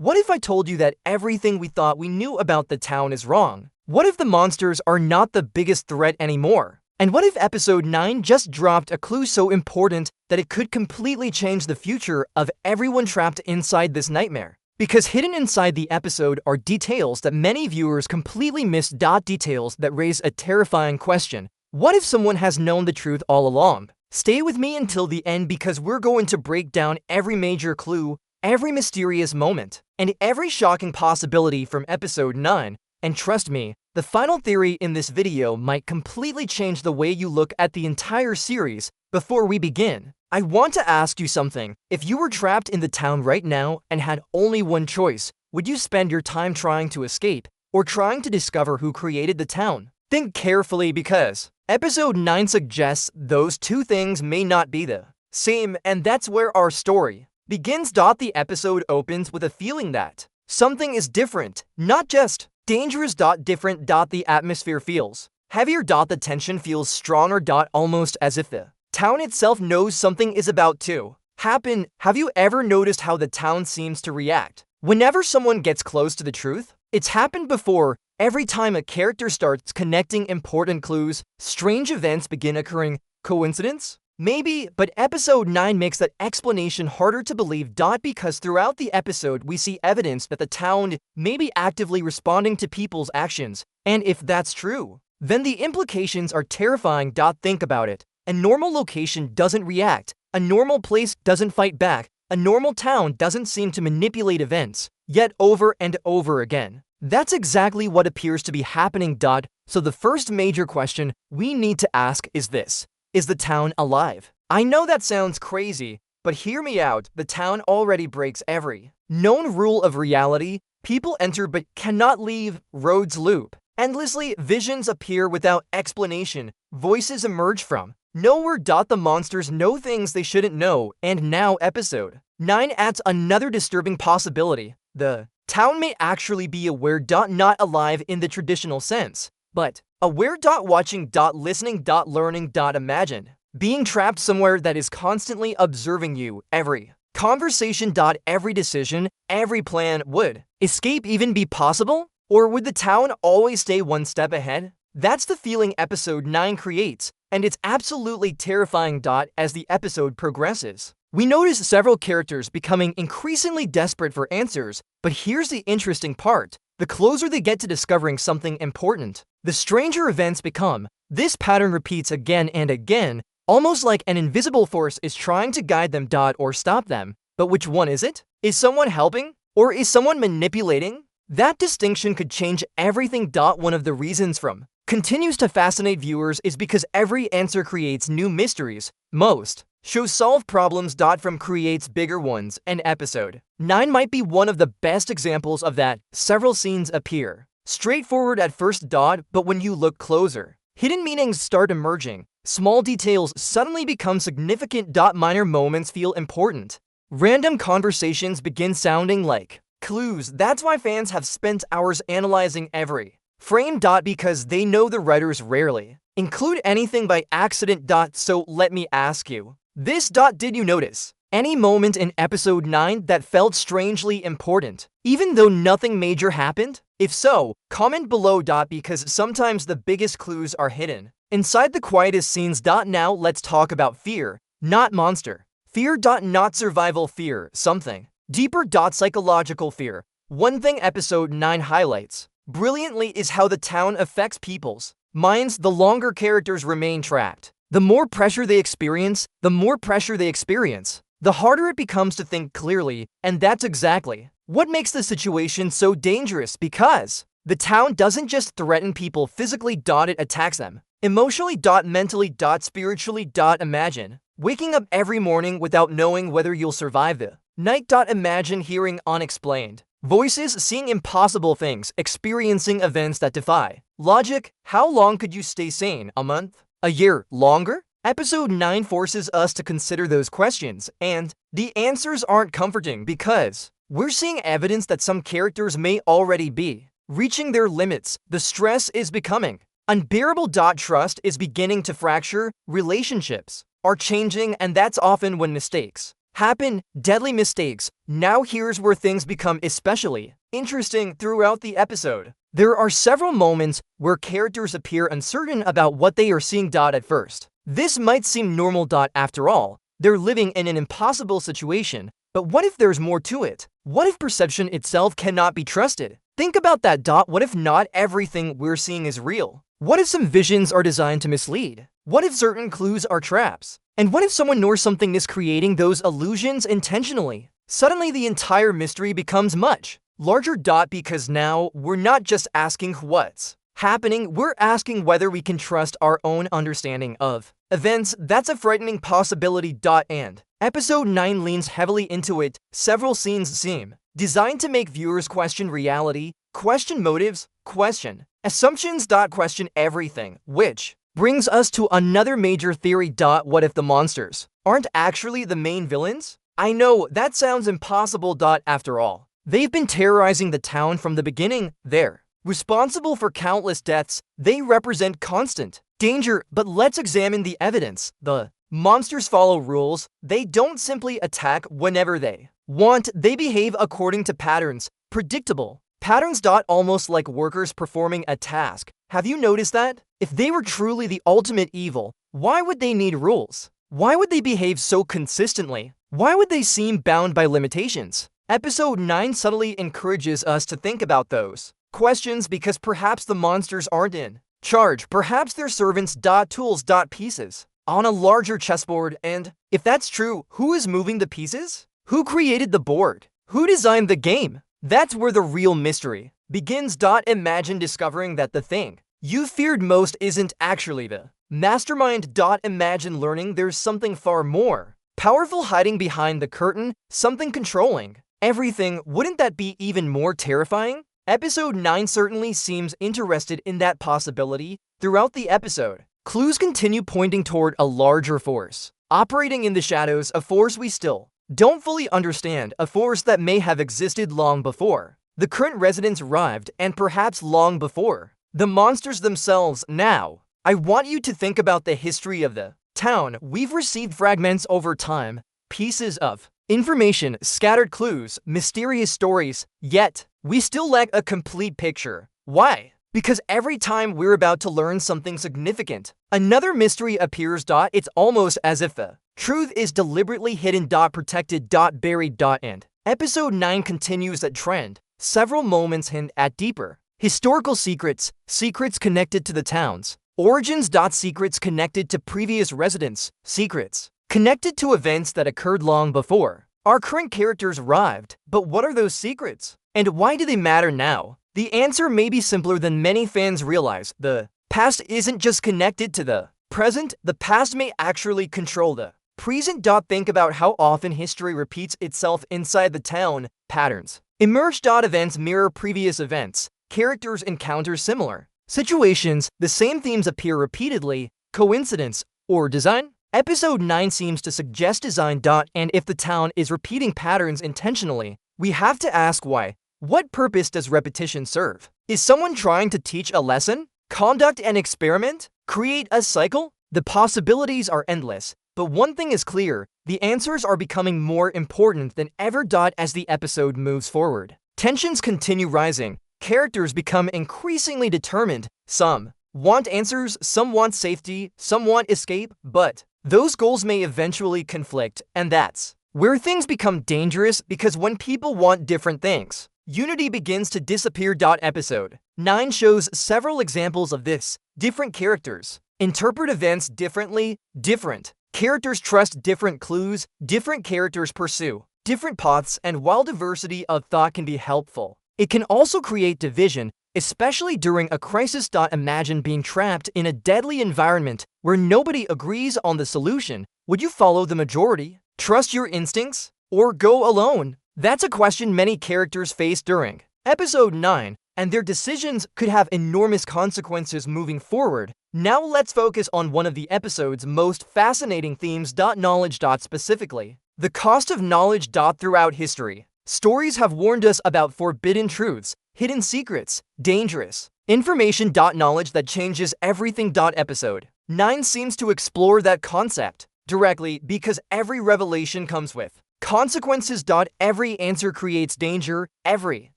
What if I told you that everything we thought we knew about the town is wrong? What if the monsters are not the biggest threat anymore? And what if episode 9 just dropped a clue so important that it could completely change the future of everyone trapped inside this nightmare? Because hidden inside the episode are details that many viewers completely miss. Details that raise a terrifying question. What if someone has known the truth all along? Stay with me until the end because we're going to break down every major clue, every mysterious moment, and every shocking possibility from episode 9. And trust me, the final theory in this video might completely change the way you look at the entire series. Before we begin, I want to ask you something. If you were trapped in the town right now and had only one choice, would you spend your time trying to escape or trying to discover who created the town? Think carefully because episode 9 suggests those two things may not be the same, and that's where our story begins. The episode opens with a feeling that something is different, not just dangerous. Different. The atmosphere feels heavier. The tension feels stronger. Almost as if the town itself knows something is about to happen. Have you ever noticed how the town seems to react whenever someone gets close to the truth? It's happened before. Every time a character starts connecting important clues, strange events begin occurring. Coincidence? Maybe, but episode 9 makes that explanation harder to believe. Because throughout the episode we see evidence that the town may be actively responding to people's actions. And if that's true, then the implications are terrifying. Think about it. A normal location doesn't react. A normal place doesn't fight back. A normal town doesn't seem to manipulate events. Yet over and over again, that's exactly what appears to be happening. So the first major question we need to ask is this. Is the town alive? I know that sounds crazy, but hear me out. The town already breaks every known rule of reality. People enter but cannot leave. Roads loop endlessly. Visions appear without explanation. Voices emerge from nowhere. The monsters know things they shouldn't know. And now episode 9 adds another disturbing possibility. The town may actually be aware. Not alive in the traditional sense, but aware. Watching. Listening. Learning. Imagine being trapped somewhere that is constantly observing you. Every conversation. Every decision. Every plan. Would escape even be possible? Or would the town always stay one step ahead? That's the feeling episode 9 creates, and it's absolutely terrifying. As the episode progresses, we notice several characters becoming increasingly desperate for answers. But here's the interesting part. The closer they get to discovering something important, the stranger events become. This pattern repeats again and again, almost like an invisible force is trying to guide them. Or stop them. But which one is it? Is someone helping? Or is someone manipulating? That distinction could change everything. One of the reasons from continues to fascinate viewers is because every answer creates new mysteries. Most shows solve problems. From creates bigger ones, and episode 9 might be one of the best examples of that. Several scenes appear straightforward at first. But when you look closer, hidden meanings start emerging. Small details suddenly become significant. Minor moments feel important. Random conversations begin sounding like clues. That's why fans have spent hours analyzing every frame. Because they know the writers rarely include anything by accident. So let me ask you this. Did you notice any moment in episode 9 that felt strangely important, even though nothing major happened? If so, comment below. Because sometimes the biggest clues are hidden inside the quietest scenes. Now let's talk about fear, not monster. Fear. Not survival fear, something deeper. Psychological fear. One thing episode 9 highlights brilliantly is how the town affects people's minds. The longer characters remain trapped, the more pressure they experience. The harder it becomes to think clearly, and that's exactly what makes the situation so dangerous. Because the town doesn't just threaten people physically. It attacks them emotionally. Mentally. Spiritually. Imagine waking up every morning without knowing whether you'll survive the night. Imagine hearing unexplained voices, seeing impossible things, experiencing events that defy logic. How long could you stay sane? A month? A year? Longer? Episode 9 forces us to consider those questions, and the answers aren't comforting because we're seeing evidence that some characters may already be reaching their limits. The stress is becoming unbearable. Trust is beginning to fracture, relationships are changing, and that's often when mistakes happen, deadly mistakes. Now here's where things become especially interesting throughout the episode. There are several moments where characters appear uncertain about what they are seeing. At first, this might seem normal. After all, they're living in an impossible situation. But what if there's more to it? What if perception itself cannot be trusted? Think about that. What if not everything we're seeing is real? What if some visions are designed to mislead? What if certain clues are traps? And what if someone or something is creating those illusions intentionally? Suddenly the entire mystery becomes much larger. Because now we're not just asking what's happening, we're asking whether we can trust our own understanding of events. That's a frightening possibility. And episode 9 leans heavily into it. Several scenes seem designed to make viewers question reality, question motives, question assumptions. Question everything, which brings us to another major theory. What if the monsters aren't actually the main villains? I know that sounds impossible. After all, they've been terrorizing the town from the beginning. They're responsible for countless deaths. They represent constant danger. But let's examine the evidence. The monsters follow rules. They don't simply attack whenever they want. They behave according to patterns. Predictable patterns. Almost like workers performing a task. Have you noticed that? If they were truly the ultimate evil, why would they need rules? Why would they behave so consistently? Why would they seem bound by limitations? Episode 9 subtly encourages us to think about those questions because perhaps the monsters aren't in charge. Perhaps they're servants. Tools. Pieces on a larger chessboard. And if that's true, who is moving the pieces? Who created the board? Who designed the game? That's where the real mystery begins. Imagine discovering that the thing you feared most isn't actually the mastermind. Imagine learning there's something far more powerful hiding behind the curtain, something controlling everything. Wouldn't that be even more terrifying? Episode 9 certainly seems interested in that possibility. Throughout the episode, clues continue pointing toward a larger force operating in the shadows, a force we still don't fully understand, a force that may have existed long before the current residents arrived and perhaps long before the monsters themselves. Now, I want you to think about the history of the town. We've received fragments over time, pieces of information, scattered clues, mysterious stories, yet we still lack a complete picture. Why? Because every time we're about to learn something significant, another mystery appears. It's almost as if the truth is deliberately hidden. Protected. Buried. And episode 9 continues that trend. Several moments hint at deeper historical secrets, secrets connected to the town's origins. Secrets connected to previous residents, secrets connected to events that occurred long before our current characters arrived. But what are those secrets? And why do they matter now? The answer may be simpler than many fans realize. The past isn't just connected to the present, the past may actually control the present. Think about how often history repeats itself inside the town. Patterns emerge. Events mirror previous events. Characters encounter similar situations. The same themes appear repeatedly. Coincidence or design? Episode 9 seems to suggest design. And if the town is repeating patterns intentionally, we have to ask why. What purpose does repetition serve? Is someone trying to teach a lesson? Conduct an experiment? Create a cycle? The possibilities are endless, but one thing is clear: the answers are becoming more important than ever. As the episode moves forward, tensions continue rising. Characters become increasingly determined. Some want answers, some want safety, some want escape, but those goals may eventually conflict, and that's where things become dangerous, because when people want different things, unity begins to disappear. Episode 9 shows several examples of this. Different characters interpret events differently. Different characters trust different clues. Different characters pursue different paths. And while diversity of thought can be helpful, it can also create division, especially during a crisis. Imagine being trapped in a deadly environment where nobody agrees on the solution. Would you follow the majority, trust your instincts, or go alone? That's a question many characters face during episode 9, and their decisions could have enormous consequences moving forward. Now let's focus on one of the episode's most fascinating themes. Knowledge. Specifically, the cost of knowledge. Throughout history, stories have warned us about forbidden truths, hidden secrets, dangerous information. Knowledge that changes everything. Episode 9 seems to explore that concept. directly because every revelation comes with consequences. Every answer creates danger. Every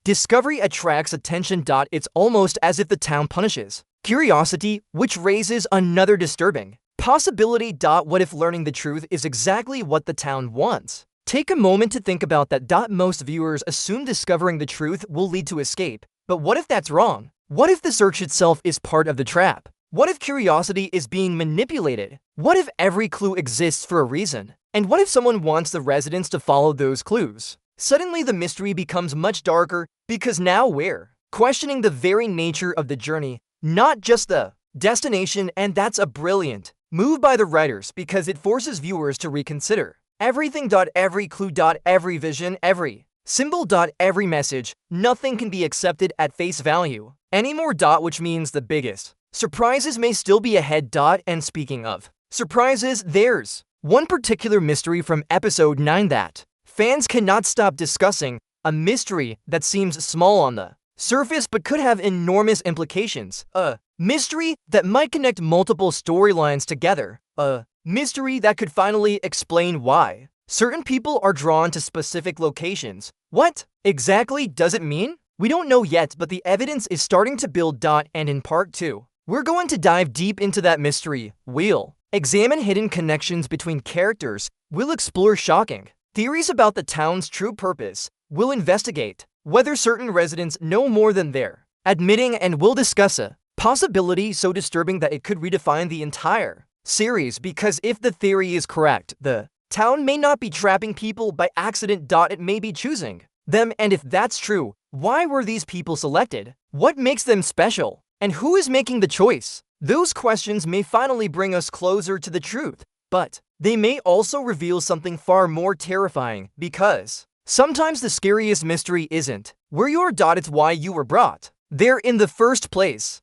discovery attracts attention. It's almost as if the town punishes curiosity, which raises another disturbing possibility. What if learning the truth is exactly what the town wants? Take a moment to think about that. Most viewers assume discovering the truth will lead to escape, but what if that's wrong? What if the search itself is part of the trap? What if curiosity is being manipulated? What if every clue exists for a reason? And what if someone wants the residents to follow those clues? Suddenly the mystery becomes much darker because now we're questioning the very nature of the journey, not just the destination, and that's a brilliant move by the writers because it forces viewers to reconsider everything. Every clue. Every vision. Every symbol. Every message. Nothing can be accepted at face value anymore. Which means the biggest surprises may still be ahead. And speaking of surprises, there's one particular mystery from episode 9 that fans cannot stop discussing, a mystery that seems small on the surface but could have enormous implications, a mystery that might connect multiple storylines together, a mystery that could finally explain why certain people are drawn to specific locations. What exactly does it mean? We don't know yet, but the evidence is starting to build. And in part 2, we're going to dive deep into that mystery. We'll examine hidden connections between characters. We'll explore shocking theories about the town's true purpose. We'll investigate whether certain residents know more than they're admitting, and we'll discuss a possibility so disturbing that it could redefine the entire series. Because if the theory is correct, the town may not be trapping people by accident. It may be choosing them. And if that's true, why were these people selected? What makes them special? And who is making the choice? Those questions may finally bring us closer to the truth, but they may also reveal something far more terrifying, because sometimes the scariest mystery isn't where you are. It's why you were brought there in the first place.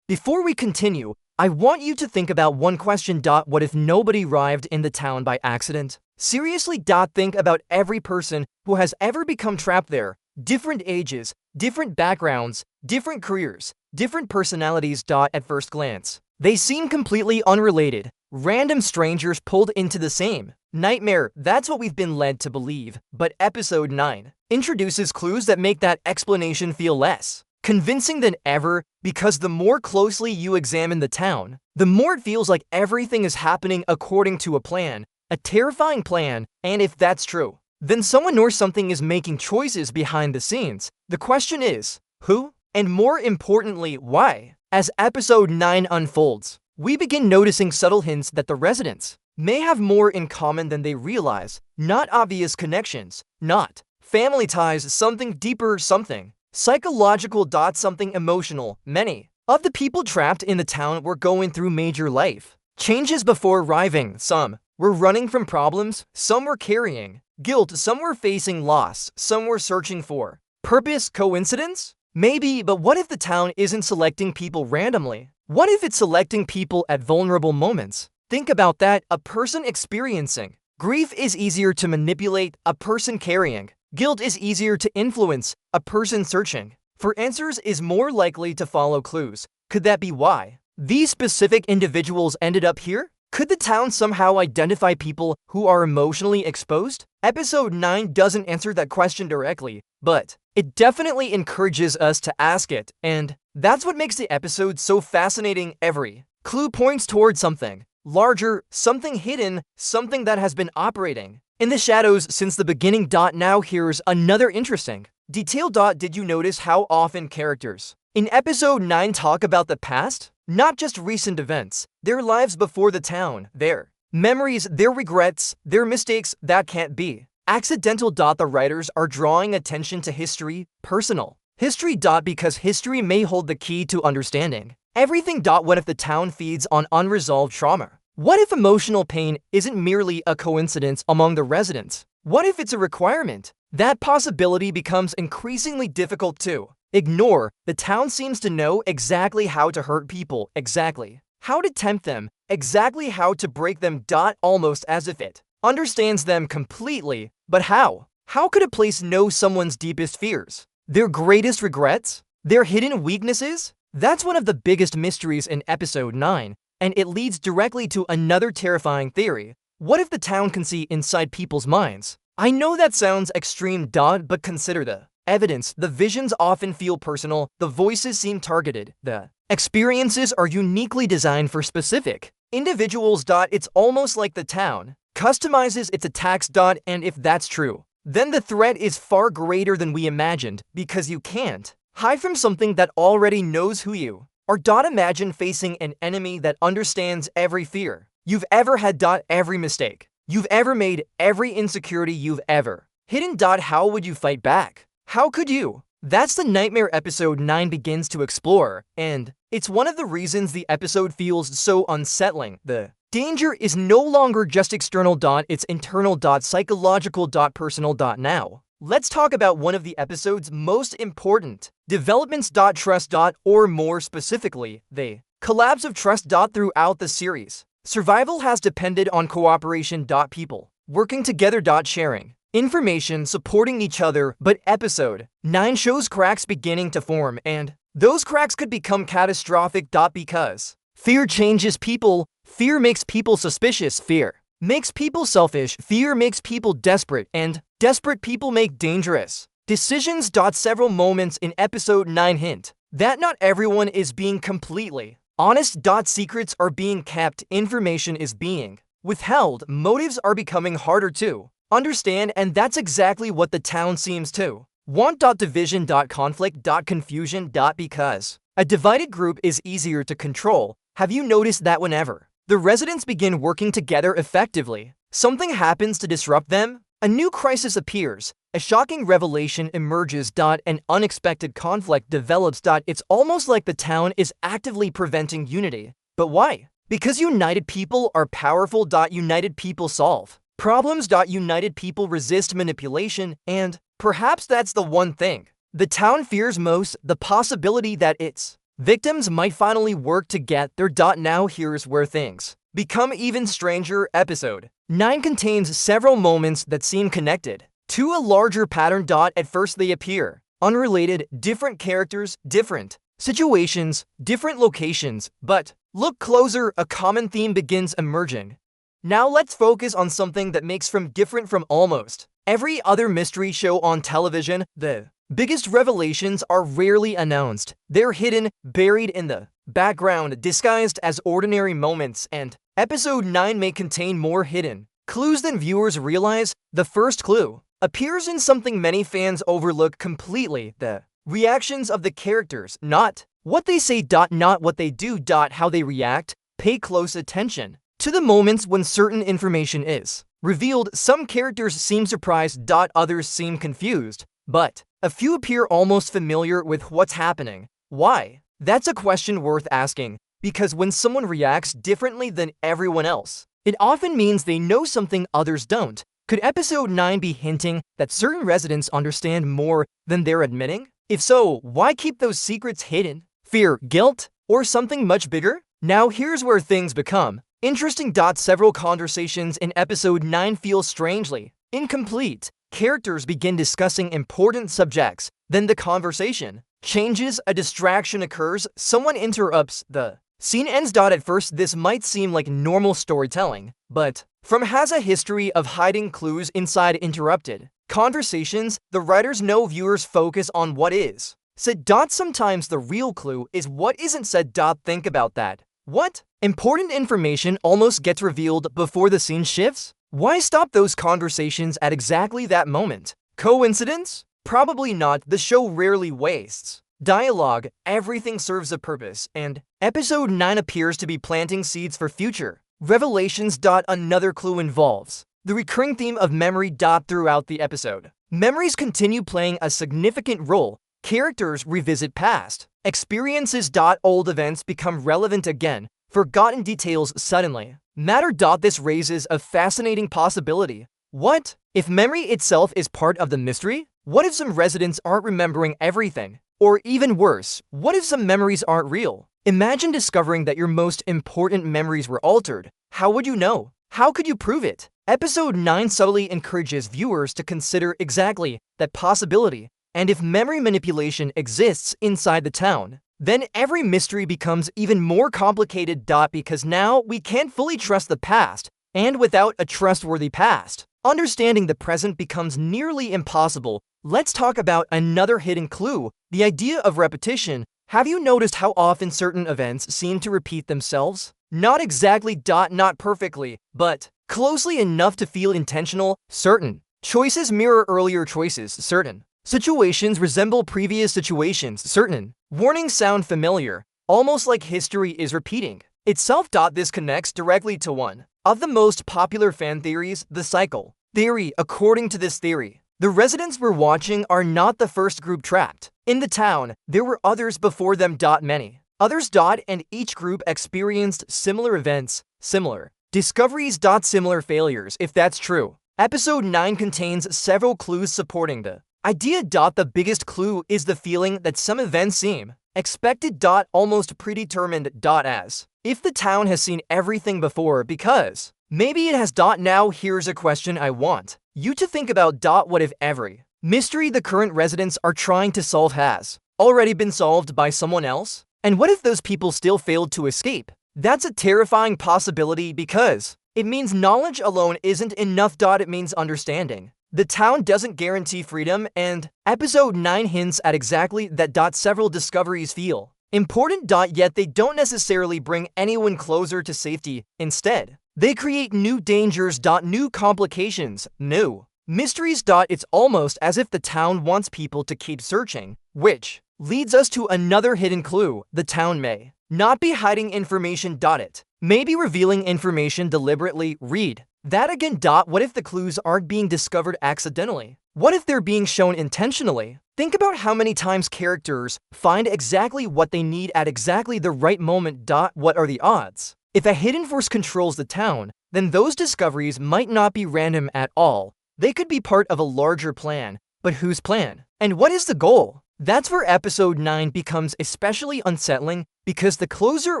Before we continue, I want you to think about one question. What if nobody arrived in the town by accident? Seriously. Think about every person who has ever become trapped there. Different ages, different backgrounds, different careers, different personalities. At first glance, they seem completely unrelated. Random strangers pulled into the same nightmare. That's what we've been led to believe. But episode 9 introduces clues that make that explanation feel less convincing than ever, because the more closely you examine the town, the more it feels like everything is happening according to a plan, a terrifying plan. And if that's true, then someone or something is making choices behind the scenes. The question is, who? And more importantly, why? As episode 9 unfolds, we begin noticing subtle hints that the residents may have more in common than they realize. Not obvious connections, not family ties, something deeper, something psychological. Something emotional. Many of the people trapped in the town were going through major life changes before arriving. Some were running from problems, some were carrying guilt, some were facing loss, some were searching for purpose. Coincidence? Maybe, but what if the town isn't selecting people randomly? What if it's selecting people at vulnerable moments? Think about that. A person experiencing grief is easier to manipulate. A person carrying guilt is easier to influence. A person searching for answers is more likely to follow clues. Could that be why these specific individuals ended up here? Could the town somehow identify people who are emotionally exposed? Episode 9 doesn't answer that question directly, but it definitely encourages us to ask it, and that's what makes the episode so fascinating. Every clue points towards something larger, something hidden, something that has been operating in the shadows since the beginning. Now here's another interesting detail. Did you notice how often characters in episode 9 talk about the past? Not just recent events, their lives before the town, their memories, their regrets, their mistakes. That can't be accidental. The writers are drawing attention to history, personal history. Because history may hold the key to understanding everything. What if the town feeds on unresolved trauma? What if emotional pain isn't merely a coincidence among the residents? What if it's a requirement? That possibility becomes increasingly difficult to ignore. The town seems to know exactly how to hurt people, exactly how to tempt them, exactly how to break them. Almost as if it understands them completely. But how? How could a place know someone's deepest fears, their greatest regrets, their hidden weaknesses? That's one of the biggest mysteries in episode 9. and it leads directly to another terrifying theory. What if the town can see inside people's minds? I know that sounds extreme, but consider the evidence. The visions often feel personal, the voices seem targeted, the experiences are uniquely designed for specific individuals. It's almost like the town customizes its attacks. And if that's true, then the threat is far greater than we imagined, because you can't hide from something that already knows who you are. Imagine facing an enemy that understands every fear you've ever had. Every mistake you've ever made, every insecurity you've ever hidden. How would you fight back? How could you? That's the nightmare episode 9 begins to explore, and it's one of the reasons the episode feels so unsettling. The danger is no longer just external. It's internal. Psychological. Personal. Now, let's talk about one of the episode's most important developments. Trust. Or more specifically, the collapse of trust. Throughout the series, survival has depended on cooperation. People working together. Sharing information, supporting each other. But episode 9 shows cracks beginning to form, and those cracks could become catastrophic. Because fear changes people. Fear makes people suspicious. Fear makes people selfish. Fear makes people desperate, and desperate people make dangerous decisions. Several moments in episode 9 hint that not everyone is being completely honest. Secrets are being kept, information is being withheld, motives are becoming harder to understand, and that's exactly what the town seems to want. Division. Conflict. Confusion. Because a divided group is easier to control. Have you noticed that whenever the residents begin working together effectively, something happens to disrupt them? A new crisis appears, a shocking revelation emerges. An unexpected conflict develops. It's almost like the town is actively preventing unity. But why? Because united people are powerful. United people solve problems. United people resist manipulation, and perhaps that's the one thing the town fears most, the possibility that its victims might finally work to get their. Now here's where things become even stranger. Episode 9 contains several moments that seem connected to a larger pattern. At first they appear unrelated, different characters, different situations, different locations, but look closer, a common theme begins emerging. Now let's focus on something that makes them different from almost every other mystery show on television. The biggest revelations are rarely announced. They're hidden, buried in the background, disguised as ordinary moments, and episode 9 may contain more hidden clues than viewers realize. The first clue appears in something many fans overlook completely: the reactions of the characters. Not what they say. Not what they do. How they react. Pay close attention to the moments when certain information is revealed. Some characters seem surprised. Others seem confused. But a few appear almost familiar with what's happening. Why? That's a question worth asking, because when someone reacts differently than everyone else, it often means they know something others don't. Could episode 9 be hinting that certain residents understand more than they're admitting? If so, why keep those secrets hidden? Fear, guilt, or something much bigger? Now here's where things become interesting. Several conversations in episode 9 feel strangely incomplete. Characters begin discussing important subjects, then the conversation changes, a distraction occurs, someone interrupts, the scene ends. At first this might seem like normal storytelling, but From has a history of hiding clues inside interrupted conversations. The writers know viewers focus on what is said. Sometimes the real clue is what isn't said. Think about that. What important information almost gets revealed before the scene shifts? Why stop those conversations at exactly that moment? Coincidence? Probably not. The show rarely wastes dialogue. Everything serves a purpose, and episode 9 appears to be planting seeds for future revelations. Another clue involves the recurring theme of memory. Throughout the episode, memories continue playing a significant role. Characters revisit past experiences. Old events become relevant again. Forgotten details suddenly matter. This raises a fascinating possibility. What if memory itself is part of the mystery? What if some residents aren't remembering everything? Or even worse, what if some memories aren't real? Imagine discovering that your most important memories were altered. How would you know? How could you prove it? Episode 9 subtly encourages viewers to consider exactly that possibility. And if memory manipulation exists inside the town, then every mystery becomes even more complicated. Because now we can't fully trust the past, and without a trustworthy past, understanding the present becomes nearly impossible. Let's talk about another hidden clue, the idea of repetition. Have you noticed how often certain events seem to repeat themselves? Not exactly. Not perfectly, but closely enough to feel intentional. Certain choices mirror earlier choices. Certain situations resemble previous situations. Certain warnings sound familiar, almost like history is repeating itself. This connects directly to one of the most popular fan theories, the cycle theory. According to this theory, the residents we're watching are not the first group trapped in the town. There were others before them. Many others. And each group experienced similar events, similar discoveries. Similar failures. If that's true, episode 9 contains several clues supporting the idea. The biggest clue is the feeling that some events seem expected. Almost predetermined. As if the town has seen everything before, because maybe it has. Now here's a question I want you to think about. What if every mystery the current residents are trying to solve has already been solved by someone else? And what if those people still failed to escape? That's a terrifying possibility, because it means knowledge alone isn't enough. It means understanding the town doesn't guarantee freedom, and episode 9 hints at exactly that. Several discoveries feel important. Yet they don't necessarily bring anyone closer to safety. Instead, they create new dangers. New complications, new mysteries. It's almost as if the town wants people to keep searching, which leads us to another hidden clue. The town may not be hiding information. It may be revealing information deliberately. Read that again. What if the clues aren't being discovered accidentally? What if they're being shown intentionally? Think about how many times characters find exactly what they need at exactly the right moment. What are the odds? If a hidden force controls the town, then those discoveries might not be random at all. They could be part of a larger plan. But whose plan? And what is the goal? That's where episode 9 becomes especially unsettling, because the closer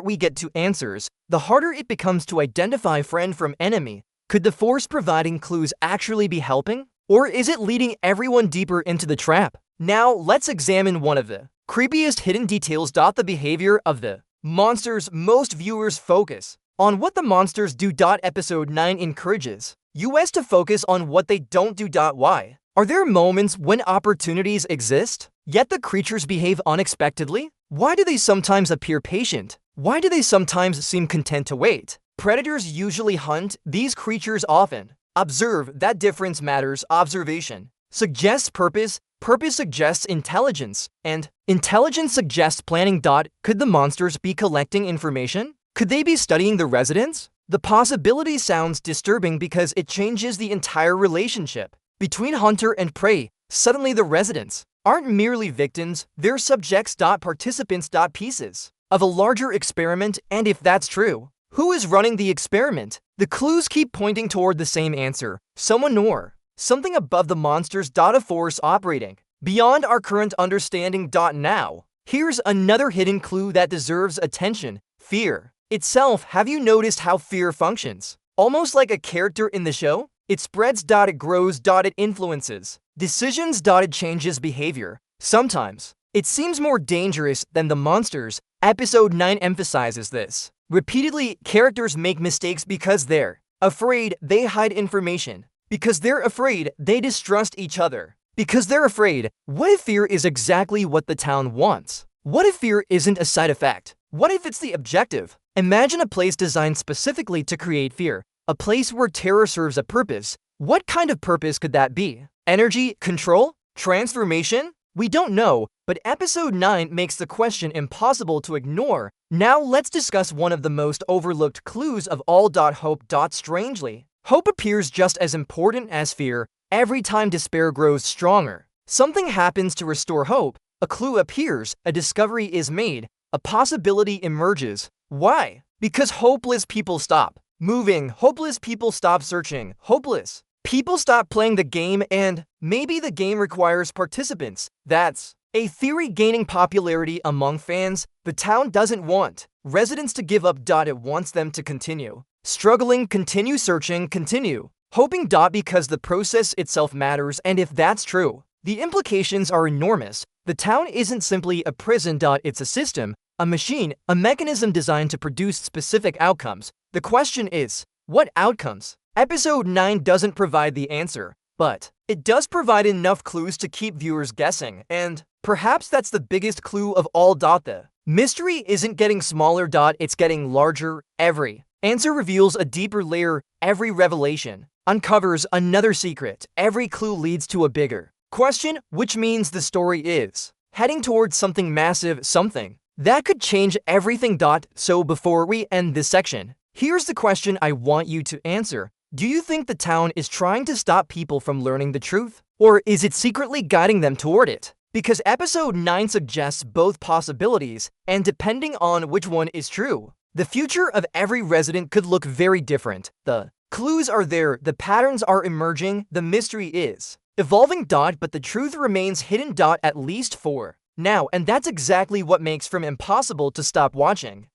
we get to answers, the harder it becomes to identify friend from enemy. Could the force providing clues actually be helping? Or is it leading everyone deeper into the trap? Now, let's examine one of the creepiest hidden details. The behavior of the monsters. Most viewers focus on what the monsters do. Episode 9 encourages us to focus on what they don't do. Why? Are there moments when opportunities exist, yet the creatures behave unexpectedly? Why do they sometimes appear patient? Why do they sometimes seem content to wait? Predators usually hunt. These creatures often observe. That difference matters. Observation suggests purpose. Purpose suggests intelligence. And intelligence suggests planning. Could the monsters be collecting information? Could they be studying the residents? The possibility sounds disturbing because it changes the entire relationship between hunter and prey. Suddenly the residents aren't merely victims, they're subjects. Participants. Pieces of a larger experiment. And if that's true, who is running the experiment? The clues keep pointing toward the same answer: someone or something above the monsters. A force operating beyond our current understanding. Now, here's another hidden clue that deserves attention: fear itself. Have you noticed how fear functions almost like a character in the show? It spreads. It grows. It influences decisions. It changes behavior. Sometimes it seems more dangerous than the monsters. Episode 9 emphasizes this repeatedly. Characters make mistakes because they're afraid. They hide information because they're afraid. They distrust each other because they're afraid. What if fear is exactly what the town wants? What if fear isn't a side effect? What if it's the objective? Imagine a place designed specifically to create fear, a place where terror serves a purpose. What kind of purpose could that be? Energy? Control? Transformation? We don't know, but episode 9 makes the question impossible to ignore. Now let's discuss one of the most overlooked clues of all. Hope. Strangely, hope appears just as important as fear. Every time despair grows stronger, something happens to restore hope. A clue appears, a discovery is made, a possibility emerges. Why? Because hopeless people stop moving, hopeless people stop searching, hopeless people stop playing the game, and maybe the game requires participants. That's a theory gaining popularity among fans. The town doesn't want residents to give up. It wants them to continue struggling, continue searching, continue hoping. Because the process itself matters, and if that's true, the implications are enormous. The town isn't simply a prison. It's a system, a machine, a mechanism designed to produce specific outcomes. The question is, what outcomes? Episode 9 doesn't provide the answer, but it does provide enough clues to keep viewers guessing, and perhaps that's the biggest clue of all. The mystery isn't getting smaller. It's getting larger. Every answer reveals a deeper layer. Every revelation uncovers another secret. Every clue leads to a bigger question, which means the story is heading towards something massive, something that could change everything. So before we end this section, here's the question I want you to answer. Do you think the town is trying to stop people from learning the truth? Or is it secretly guiding them toward it? Because episode 9 suggests both possibilities, and depending on which one is true, the future of every resident could look very different. The clues are there, the patterns are emerging, the mystery is evolving. But the truth remains hidden. At least for now, and that's exactly what makes From Impossible to Stop Watching